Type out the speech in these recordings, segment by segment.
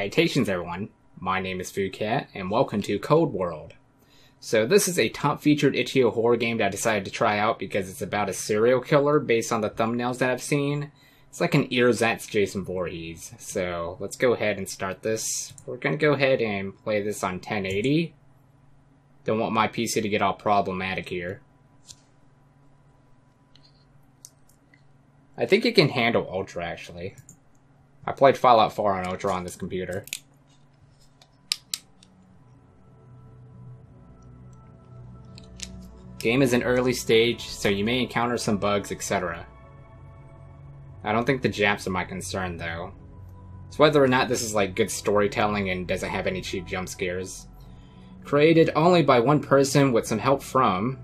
Salutations everyone, my name is FoodCat, and welcome to Cold World. So this is a top-featured itch.io horror game that I decided to try out because it's about a serial killer based on the thumbnails that I've seen. It's like an ersatz Jason Voorhees. So let's go ahead and start this. We're going to go ahead and play this on 1080. Don't want my PC to get all problematic here. I think it can handle Ultra actually. I played Fallout 4 on Ultra on this computer. Game is in early stage, so you may encounter some bugs, etc. I don't think the Japs are my concern, though. It's whether or not this is like good storytelling and doesn't have any cheap jump scares. Created only by one person with some help from...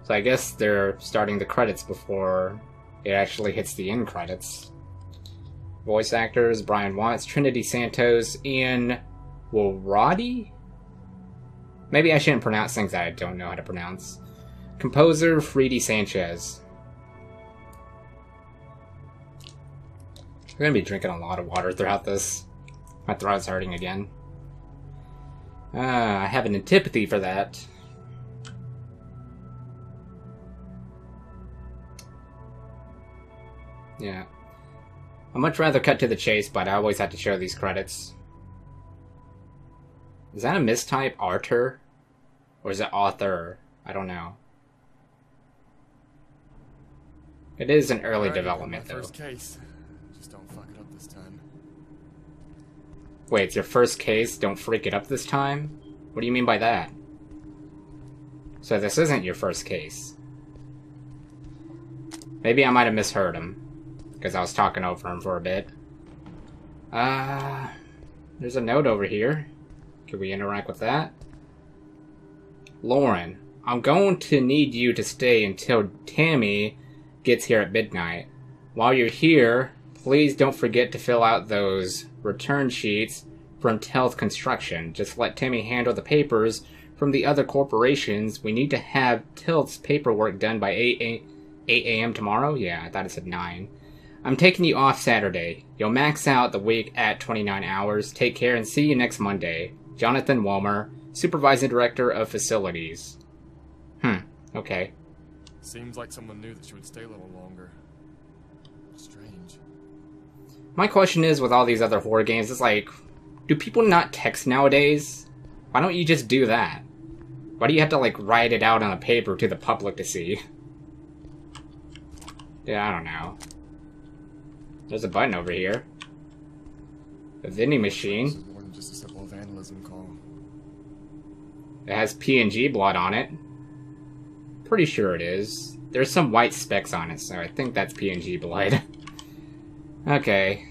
So I guess they're starting the credits before it actually hits the end credits. Voice actors, Brian Watts, Trinity Santos, Ian Wilrodi? Maybe I shouldn't pronounce things that I don't know how to pronounce. Composer, Freedy Sanchez. I'm gonna be drinking a lot of water throughout this. My throat's hurting again. I have an antipathy for that. Yeah. I'd much rather cut to the chase, but I always have to show these credits. Is that a mistype, Arthur? Or is it author? I don't know. It is an early development, though. First case. Just don't fuck it up this time. Wait, it's your first case? Don't freak it up this time? What do you mean by that? So this isn't your first case. Maybe I might have misheard him. Because I was talking over him for a bit. There's a note over here. Can we interact with that? Lauren, I'm going to need you to stay until Tammy gets here at midnight. While you're here, please don't forget to fill out those return sheets from Tel's Construction. Just let Tammy handle the papers from the other corporations. We need to have Tel's paperwork done by 8 a.m. tomorrow? Yeah, I thought it said 9. I'm taking you off Saturday. You'll max out the week at 29 hours. Take care and see you next Monday. Jonathan Walmer, Supervising Director of Facilities. Okay. Seems like someone knew that she would stay a little longer. Strange. My question is, with all these other horror games, it's like, do people not text nowadays? Why don't you just do that? Why do you have to, like, write it out on a paper to the public to see? Yeah, I don't know. There's a button over here. A vending machine. More than just a simple vandalism call. It has PNG blood on it. Pretty sure it is. There's some white specks on it, so I think that's PNG blood. Okay.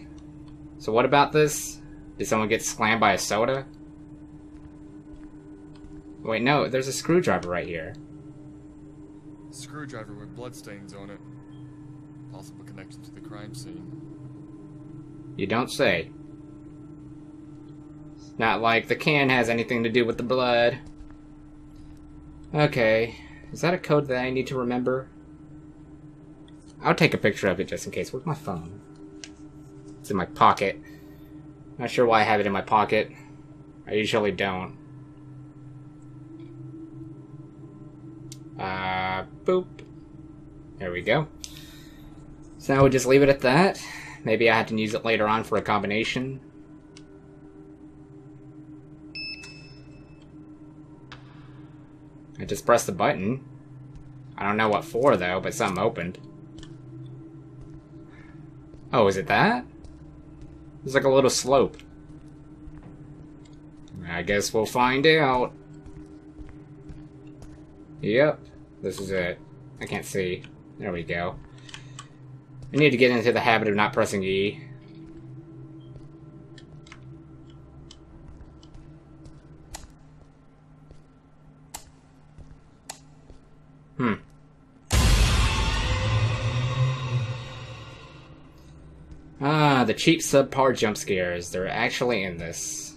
So what about this? Did someone get slammed by a soda? Wait, no, there's a screwdriver right here. Screwdriver with bloodstains on it. Possible connection to the crime scene. You don't say. It's not like the can has anything to do with the blood. Okay. Is that a code that I need to remember? I'll take a picture of it just in case. Where's my phone? It's in my pocket. Not sure why I have it in my pocket. I usually don't. Boop. There we go. So now we'll just leave it at that. Maybe I have to use it later on for a combination. I just pressed the button. I don't know what for though, but something opened. Oh, is it that? There's like a little slope. I guess we'll find out. Yep, this is it. I can't see. There we go. I need to get into the habit of not pressing E. The cheap subpar jump scares. They're actually in this.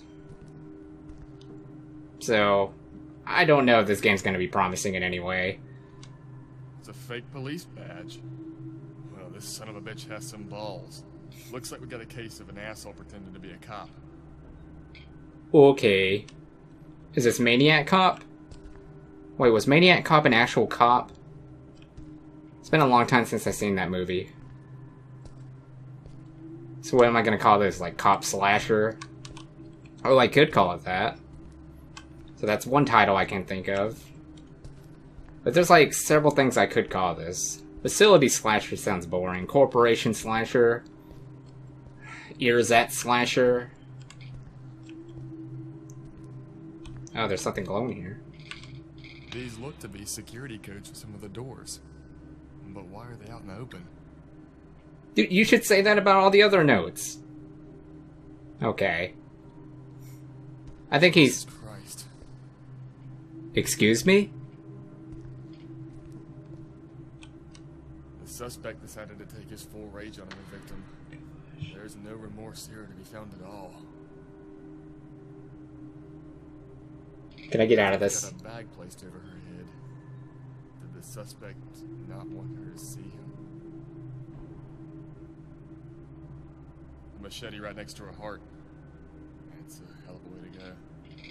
So, I don't know if this game's going to be promising in any way. It's a fake police badge. Well, this son of a bitch has some balls. Looks like we got a case of an asshole pretending to be a cop. Okay. Is this Maniac Cop? Wait, was Maniac Cop an actual cop? It's been a long time since I've seen that movie. So what am I gonna call this? Like, Cop Slasher? Oh, I could call it that. So that's one title I can think of. But there's like several things I could call this. Facility Slasher sounds boring. Corporation Slasher. Earzette Slasher. Oh, there's something glowing here. These look to be security codes for some of the doors. But why are they out in the open? Dude, you should say that about all the other notes. Okay. I think he's... Jesus Christ. Excuse me? The suspect decided to take his full rage on the victim. There's no remorse here to be found at all. Can I get out of this? Got a bag placed over her head. Did the suspect not want her to see him? A machete right next to her heart. That's a hell of a way to go.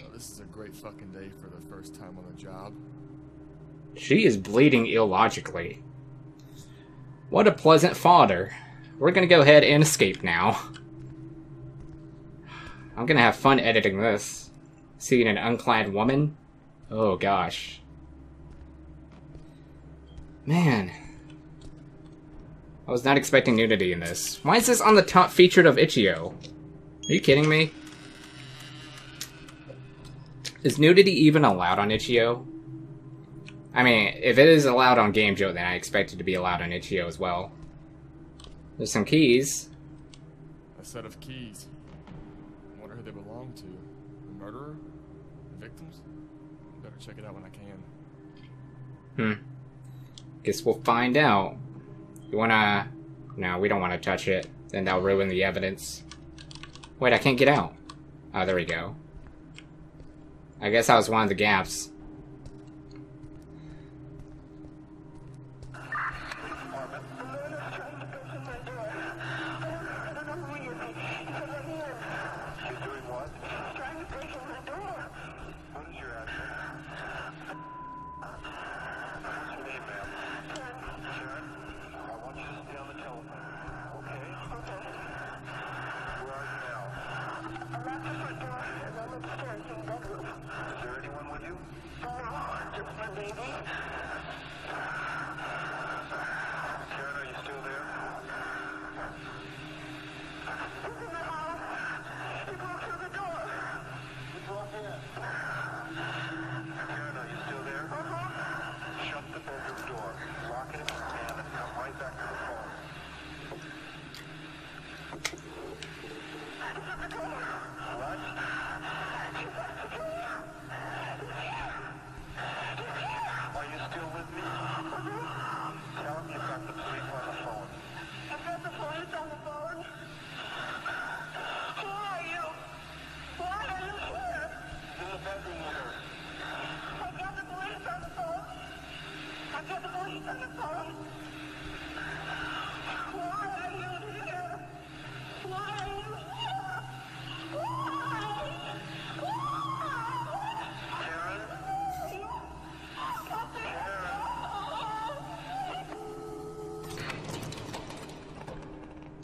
Well, this is a great fucking day for the first time on the job. She is bleeding illogically. What a pleasant fodder. We're gonna go ahead and escape now. I'm gonna have fun editing this. Seeing an unclad woman? Oh gosh. Man. I was not expecting nudity in this. Why is this on the top featured of Itch.io? Are you kidding me? Is nudity even allowed on Itch.io? I mean, if it is allowed on GameJolt, then I expect it to be allowed on Itch.io as well. There's some keys. A set of keys. I wonder who they belong to. The murderer? The victims? Better check it out when I can. Guess we'll find out. You wanna... No, we don't want to touch it. Then that'll ruin the evidence. Wait, I can't get out. Oh, there we go. I guess that was one of the gaps.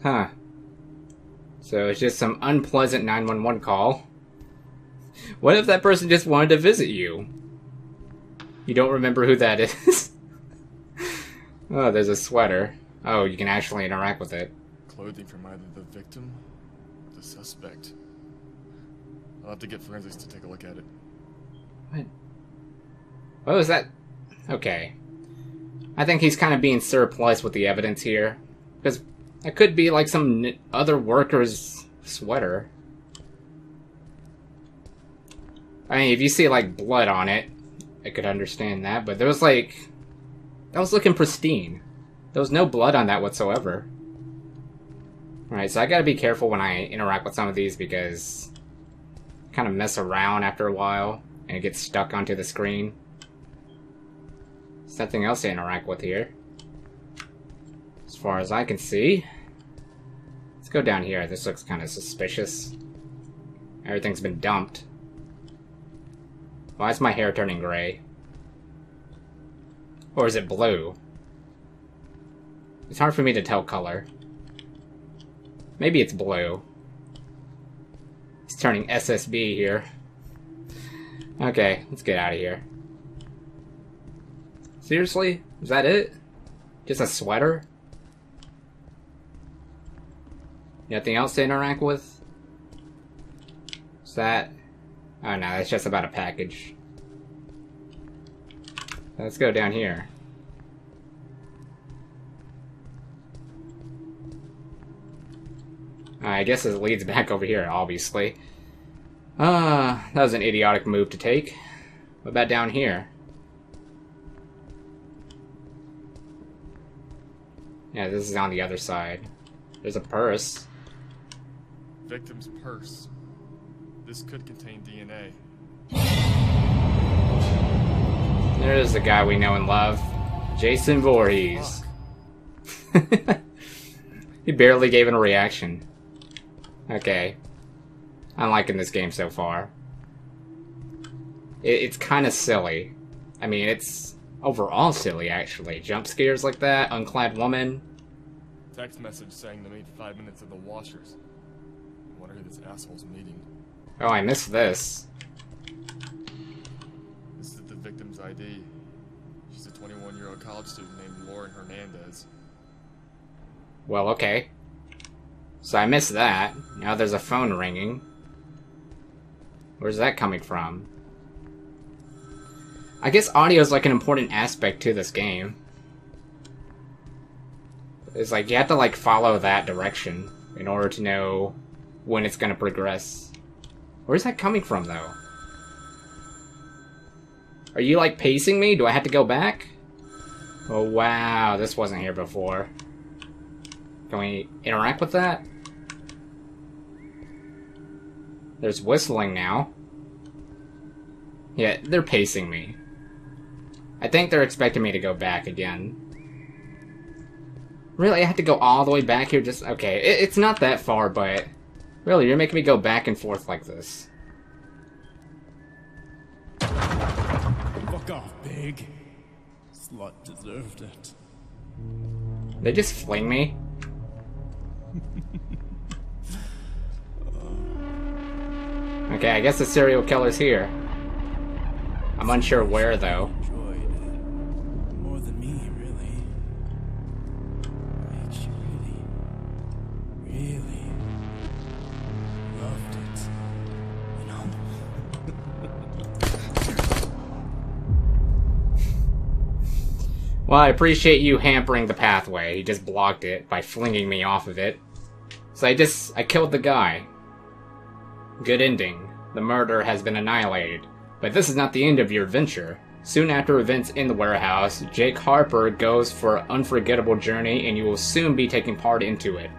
Huh. So it's just some unpleasant 911 call. What if that person just wanted to visit you? You don't remember who that is? Oh, there's a sweater. Oh, you can actually interact with it. Clothing from either the victim or the suspect. I'll have to get forensics to take a look at it. What? What was that? Okay. I think he's kind of being surplus with the evidence here. Because it could be like some other worker's sweater. I mean, if you see like blood on it, I could understand that. But there was like... That was looking pristine. There was no blood on that whatsoever. Alright, so I gotta be careful when I interact with some of these because... I kind of mess around after a while. And it gets stuck onto the screen. Something else to interact with here. As far as I can see. Let's go down here. This looks kind of suspicious. Everything's been dumped. Why is my hair turning gray? Or is it blue? It's hard for me to tell color. Maybe it's blue. It's turning SSB here. Okay, let's get out of here. Seriously? Is that it? Just a sweater? Nothing else to interact with? Is that... Oh no, that's just about a package. Let's go down here. I guess it leads back over here, obviously. That was an idiotic move to take. What about down here? Yeah, this is on the other side. There's a purse. Victim's purse. This could contain DNA. There's the guy we know and love. Jason Voorhees. He barely gave it a reaction. Okay. I'm liking this game so far. It's kind of silly. I mean, it's overall silly, actually. Jump scares like that, unclad woman. Text message saying to meet 5 minutes at the washers. I wonder who this asshole's meeting. Oh, I missed this. This is the victim's ID. She's a 21-year-old college student named Lauren Hernandez. Well, okay. So I missed that. Now there's a phone ringing. Where's that coming from? I guess audio is like an important aspect to this game. It's like you have to like follow that direction in order to know when it's gonna progress. Where's that coming from though? Are you like pacing me? Do I have to go back? Oh wow, this wasn't here before. Can we interact with that? There's whistling now. Yeah, they're pacing me. I think they're expecting me to go back again. Really, I have to go all the way back here just... Okay, it's not that far, but... Really, you're making me go back and forth like this. Fuck off, pig. Slut deserved it. They just fling me? Okay, I guess the serial killer's here. I'm unsure where, though. Enjoyed it. More than me, really. Like, she really loved it. You know? Well, I appreciate you hampering the pathway. He just blocked it by flinging me off of it. So I killed the guy. Good ending. The murder has been annihilated. But this is not the end of your adventure. Soon after events in the warehouse, Jake Harper goes for an unforgettable journey and you will soon be taking part into it.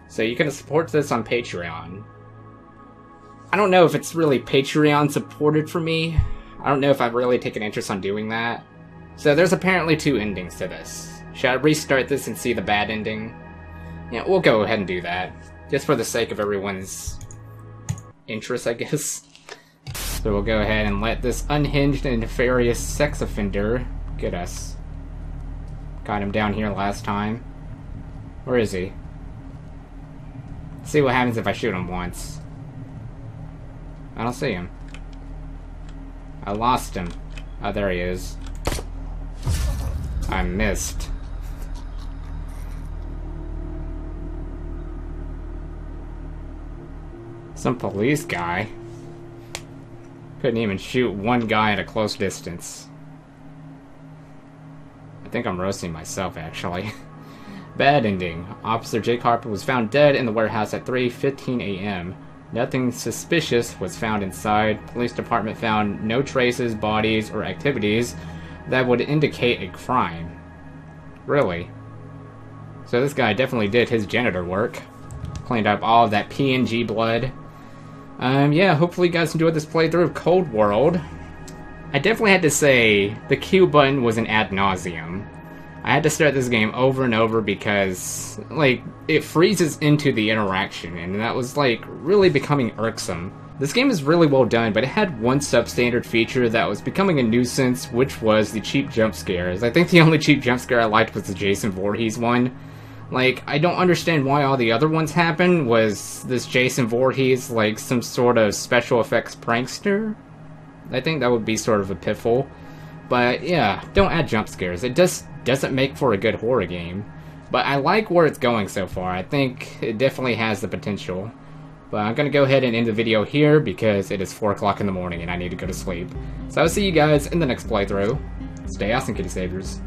So you can support this on Patreon. I don't know if it's really Patreon supported for me. I don't know if I've really taken interest on doing that. So there's apparently 2 endings to this. Should I restart this and see the bad ending? Yeah, we'll go ahead and do that. Just for the sake of everyone's interest, I guess. So we'll go ahead and let this unhinged and nefarious sex offender get us. Got him down here last time. Where is he? Let's see what happens if I shoot him once. I don't see him. I lost him. Oh, there he is. I missed. Some police guy. Couldn't even shoot one guy at a close distance. I think I'm roasting myself, actually. Bad ending. Officer Jake Harper was found dead in the warehouse at 3:15 a.m. Nothing suspicious was found inside. Police department found no traces, bodies, or activities that would indicate a crime. Really? So this guy definitely did his janitor work. Cleaned up all of that PNG blood. Yeah, hopefully you guys enjoyed this playthrough of Cold World. I definitely had to say, the Q button was an ad nauseum. I had to start this game over and over because, like, it freezes into the interaction, and that was, like, really becoming irksome. This game is really well done, but it had one substandard feature that was becoming a nuisance, which was the cheap jump scares. I think the only cheap jump scare I liked was the Jason Voorhees one. Like, I don't understand why all the other ones happened. Was this Jason Voorhees, like, some sort of special effects prankster? I think that would be sort of a pitfall. But, yeah, don't add jump scares. It just doesn't make for a good horror game. But I like where it's going so far. I think it definitely has the potential. But I'm going to go ahead and end the video here because it is 4 o'clock in the morning and I need to go to sleep. So I'll see you guys in the next playthrough. Stay awesome, kitty savers.